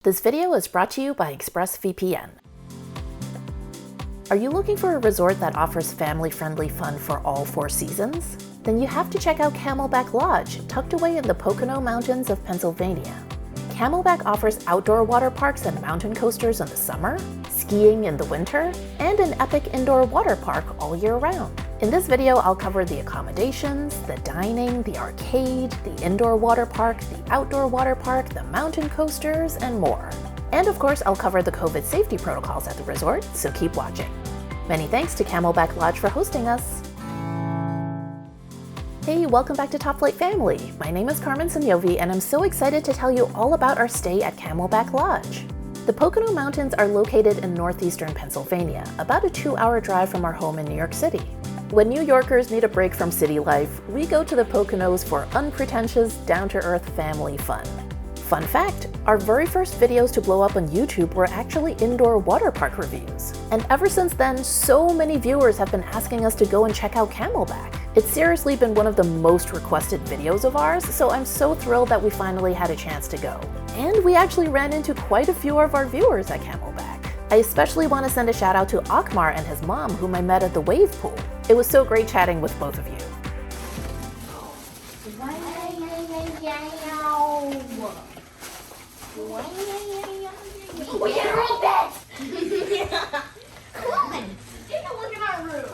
This video is brought to you by ExpressVPN. Are you looking for a resort that offers family-friendly fun for all 4 seasons? Then you have to check out Camelback Lodge, tucked away in the Pocono Mountains of Pennsylvania. Camelback offers outdoor water parks and mountain coasters in the summer, skiing in the winter, and an epic indoor water park all year round. In this video, I'll cover the accommodations, the dining, the arcade, the indoor water park, the outdoor water park, the mountain coasters, and more. And of course, I'll cover the COVID safety protocols at the resort, so keep watching. Many thanks to Camelback Lodge for hosting us. Hey, welcome back to Top Flight Family. My name is Sognonvi, and I'm so excited to tell you all about our stay at Camelback Lodge. The Pocono Mountains are located in northeastern Pennsylvania, about a 2-hour drive from our home in New York City. When New Yorkers need a break from city life, we go to the Poconos for unpretentious, down-to-earth family fun. Fun fact, our very first videos to blow up on YouTube were actually indoor water park reviews. And ever since then, so many viewers have been asking us to go and check out Camelback. It's seriously been one of the most requested videos of ours, so I'm so thrilled that we finally had a chance to go. And we actually ran into quite a few of our viewers at Camelback. I especially want to send a shout out to Akmar and his mom, whom I met at the wave pool. It was so great chatting with both of you. We can roll beds! Come on! Take a look at our room.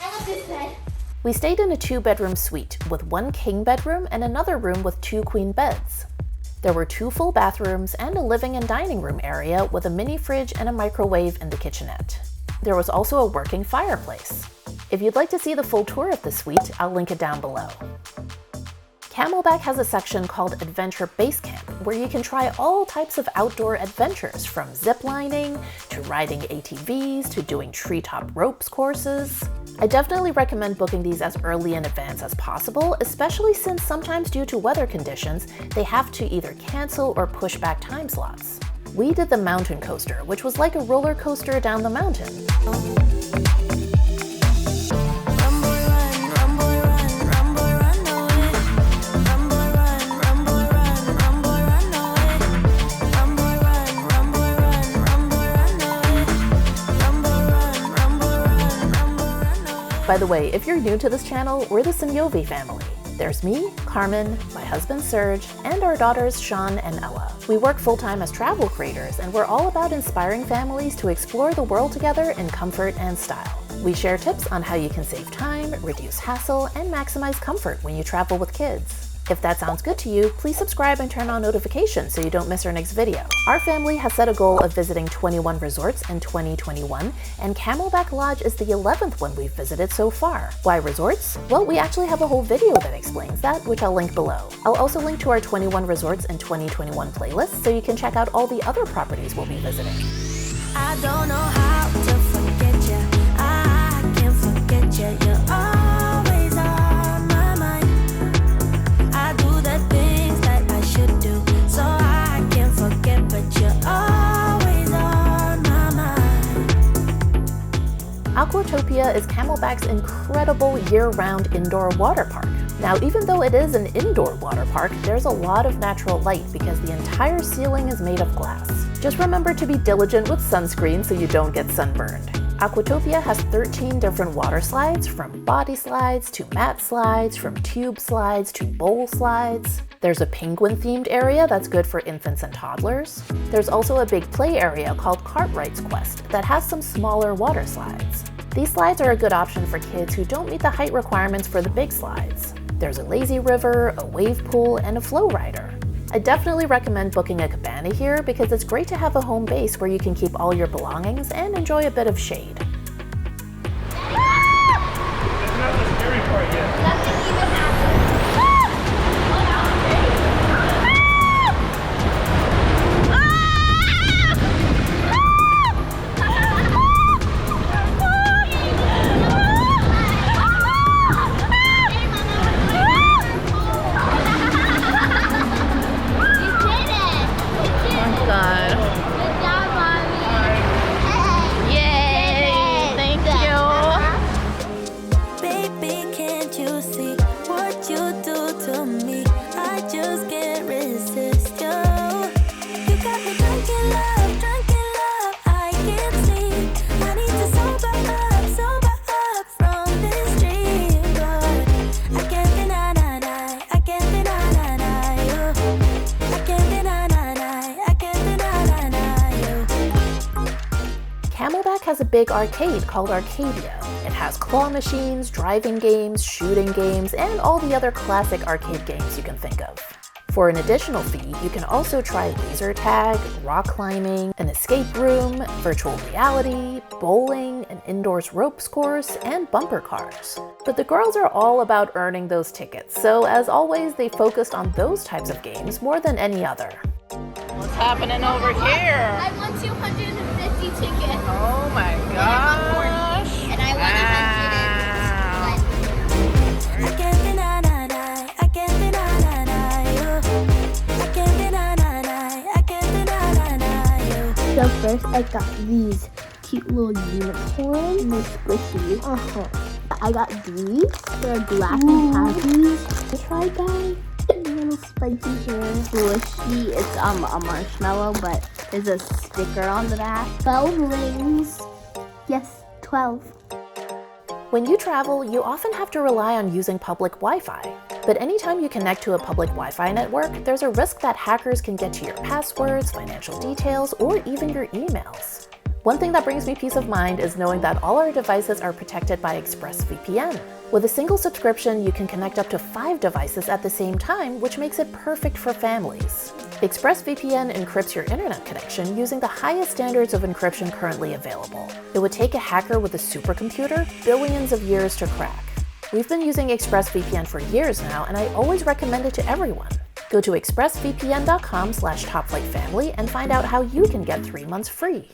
I love this bed. We stayed in a 2-bedroom suite with 1 king bedroom and another room with 2 queen beds. There were 2 full bathrooms and a living and dining room area with a mini fridge and a microwave in the kitchenette. There was also a working fireplace. If you'd like to see the full tour of the suite, I'll link it down below. Camelback has a section called Adventure Base Camp, where you can try all types of outdoor adventures, from ziplining, to riding ATVs, to doing treetop ropes courses. I definitely recommend booking these as early in advance as possible, especially since sometimes due to weather conditions, they have to either cancel or push back time slots. We did the mountain coaster, which was like a roller coaster down the mountain. By the way, if you're new to this channel, we're the Sognonvi family. There's me, Carmen, my husband Serge, and our daughters Sean and Ella. We work full-time as travel creators, and we're all about inspiring families to explore the world together in comfort and style. We share tips on how you can save time, reduce hassle, and maximize comfort when you travel with kids. If that sounds good to you, please subscribe and turn on notifications so you don't miss our next video. Our family has set a goal of visiting 21 resorts in 2021, and Camelback Lodge is the 11th one we've visited so far. Why resorts? Well, we actually have a whole video that explains that, which I'll link below. I'll also link to our 21 resorts in 2021 playlist so you can check out all the other properties we'll be visiting. I don't know how to forget you. I can't forget you. You're always on my mind. I do the things that I should do, so I can't forget, but you're always on my mind. Aquatopia is Camelback's incredible year-round indoor water park. Now, even though it is an indoor water park, there's a lot of natural light because the entire ceiling is made of glass. Just remember to be diligent with sunscreen so you don't get sunburned. Aquatopia has 13 different water slides, from body slides to mat slides, from tube slides to bowl slides. There's a penguin-themed area that's good for infants and toddlers. There's also a big play area called Cartwright's Quest that has some smaller water slides. These slides are a good option for kids who don't meet the height requirements for the big slides. There's a lazy river, a wave pool, and a flow rider. I definitely recommend booking a cabana here because it's great to have a home base where you can keep all your belongings and enjoy a bit of shade. That's not the scary part yet. Nothing even happened. God. Good job, Mommy. Yay! has a big arcade called Arcadia. It has claw machines, driving games, shooting games, and all the other classic arcade games you can think of. For an additional fee, you can also try laser tag, rock climbing, an escape room, virtual reality, bowling, an indoors ropes course, and bumper cars. But the girls are all about earning those tickets, so as always, they focused on those types of games more than any other. What's happening over here? I won 250 tickets. Oh my gosh! And I won 100. I can't deny, I can't deny you. I can't deny, I can't deny you. So first I got these cute little unicorns. They're squishy. I got these. They're glassy patties. Try guys. Little spiky hair. Squishy. It's a marshmallow, but there's a sticker on the back. 12 rings. Yes, 12. When you travel, you often have to rely on using public Wi-Fi. But anytime you connect to a public Wi-Fi network, there's a risk that hackers can get to your passwords, financial details, or even your emails. One thing that brings me peace of mind is knowing that all our devices are protected by ExpressVPN. With a single subscription, you can connect up to 5 devices at the same time, which makes it perfect for families. ExpressVPN encrypts your internet connection using the highest standards of encryption currently available. It would take a hacker with a supercomputer billions of years to crack. We've been using ExpressVPN for years now, and I always recommend it to everyone. Go to expressvpn.com/topflightfamily and find out how you can get 3 months free.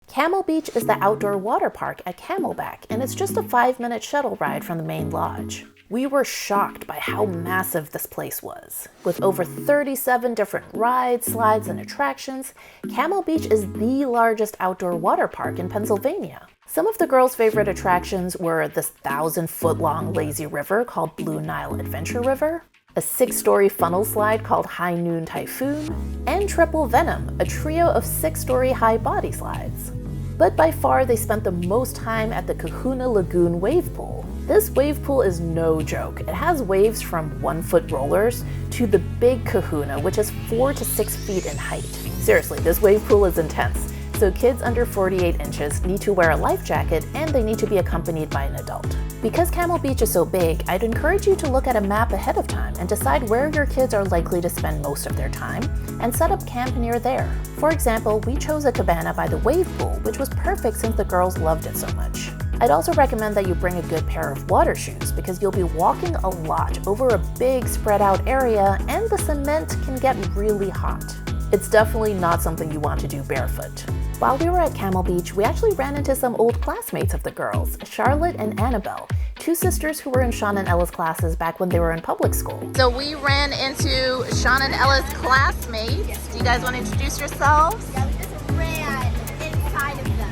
Camel Beach is the outdoor water park at Camelback, and it's just a 5-minute shuttle ride from the main lodge. We were shocked by how massive this place was. With over 37 different rides, slides, and attractions, Camel Beach is the largest outdoor water park in Pennsylvania. Some of the girls' favorite attractions were this 1,000-foot-long lazy river called Blue Nile Adventure River, a 6-story funnel slide called High Noon Typhoon, and Triple Venom, a trio of 6-story high body slides. But by far, they spent the most time at the Kahuna Lagoon wave pool. This wave pool is no joke. It has waves from 1-foot rollers to the big Kahuna, which is 4 to 6 feet in height. Seriously, this wave pool is intense. So kids under 48 inches need to wear a life jacket and they need to be accompanied by an adult. Because Camel Beach is so big, I'd encourage you to look at a map ahead of time and decide where your kids are likely to spend most of their time and set up camp near there. For example, we chose a cabana by the wave pool, which was perfect since the girls loved it so much. I'd also recommend that you bring a good pair of water shoes because you'll be walking a lot over a big spread out area and the cement can get really hot. It's definitely not something you want to do barefoot. While we were at Camel Beach, we actually ran into some old classmates of the girls, Charlotte and Annabelle, 2 sisters who were in Sean and Ella's classes back when they were in public school. So we ran into Sean and Ella's classmates. Do you guys want to introduce yourselves? Yeah, we just ran inside of them.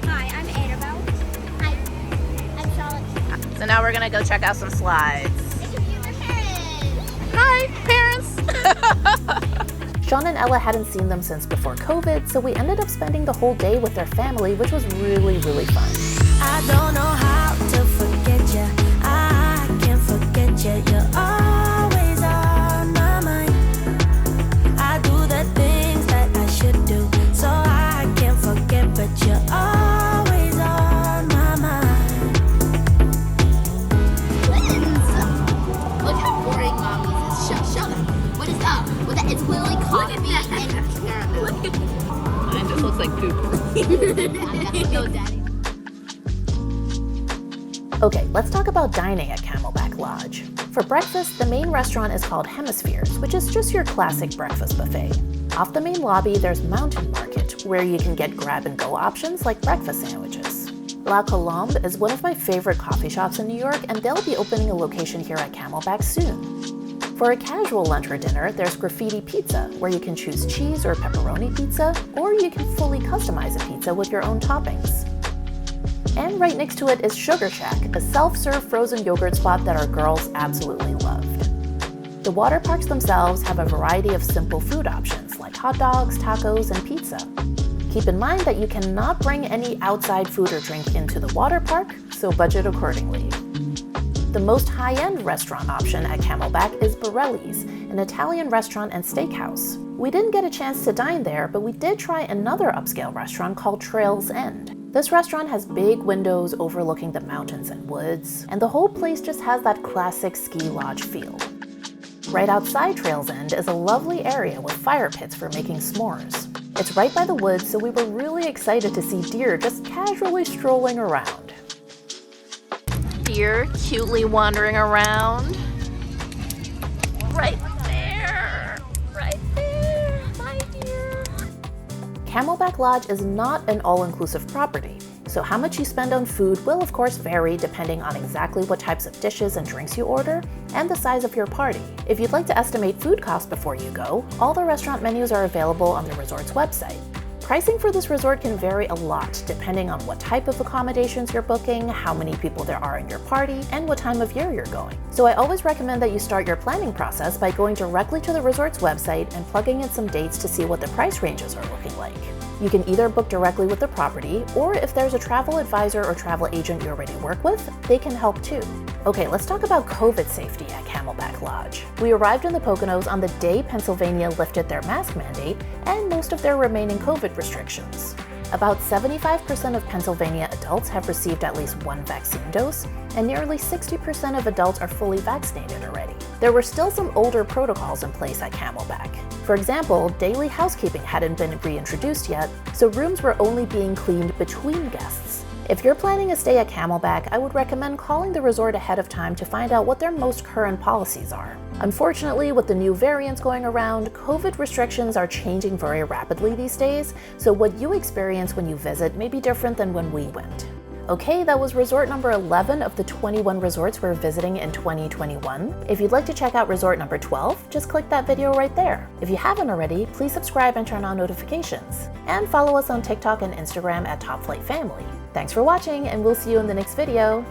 Hi, I'm Annabelle. Hi, I'm Charlotte. So now we're gonna go check out some slides. Interview their parents. Hi, parents! Sean and Ella hadn't seen them since before COVID, so we ended up spending the whole day with their family, which was really, really fun. I don't know how to forget you. I can't forget you. You're always on my mind. I do the things that I should do, so I can't forget, but you're always on my mind. Look how boring mommy is. Shut up. What is up? It's literally coffee and caramel. It just looks like poop. No, Daddy. Okay, let's talk about dining at Camelback Lodge. For breakfast, the main restaurant is called Hemispheres, which is just your classic breakfast buffet. Off the main lobby, there's Mountain Market, where you can get grab-and-go options like breakfast sandwiches. La Colombe is one of my favorite coffee shops in New York, and they'll be opening a location here at Camelback soon. For a casual lunch or dinner, there's Graffiti Pizza, where you can choose cheese or pepperoni pizza, or you can fully customize a pizza with your own toppings. And right next to it is Sugar Shack, a self-serve frozen yogurt spot that our girls absolutely loved. The water parks themselves have a variety of simple food options like hot dogs, tacos, and pizza. Keep in mind that you cannot bring any outside food or drink into the water park, so budget accordingly. The most high-end restaurant option at Camelback is Borelli's, an Italian restaurant and steakhouse. We didn't get a chance to dine there, but we did try another upscale restaurant called Trails End. This restaurant has big windows overlooking the mountains and woods, and the whole place just has that classic ski lodge feel. Right outside Trails End is a lovely area with fire pits for making s'mores. It's right by the woods, so we were really excited to see deer just casually strolling around. Deer cutely wandering around. Right there! Right there! My dear! Camelback Lodge is not an all-inclusive property, so how much you spend on food will of course vary depending on exactly what types of dishes and drinks you order and the size of your party. If you'd like to estimate food costs before you go, all the restaurant menus are available on the resort's website. Pricing for this resort can vary a lot depending on what type of accommodations you're booking, how many people there are in your party, and what time of year you're going. So I always recommend that you start your planning process by going directly to the resort's website and plugging in some dates to see what the price ranges are looking like. You can either book directly with the property, or if there's a travel advisor or travel agent you already work with, they can help too. Okay, let's talk about COVID safety at Camelback Lodge. We arrived in the Poconos on the day Pennsylvania lifted their mask mandate and most of their remaining COVID restrictions. About 75% of Pennsylvania adults have received at least one vaccine dose, and nearly 60% of adults are fully vaccinated already. There were still some older protocols in place at Camelback. For example, daily housekeeping hadn't been reintroduced yet, so rooms were only being cleaned between guests. If you're planning a stay at Camelback, I would recommend calling the resort ahead of time to find out what their most current policies are. Unfortunately, with the new variants going around, COVID restrictions are changing very rapidly these days, so what you experience when you visit may be different than when we went. Okay, that was resort number 11 of the 21 resorts we're visiting in 2021. If you'd like to check out resort number 12, just click that video right there. If you haven't already, please subscribe and turn on notifications. And follow us on TikTok and Instagram at TopFlightFamily. Thanks for watching, and we'll see you in the next video.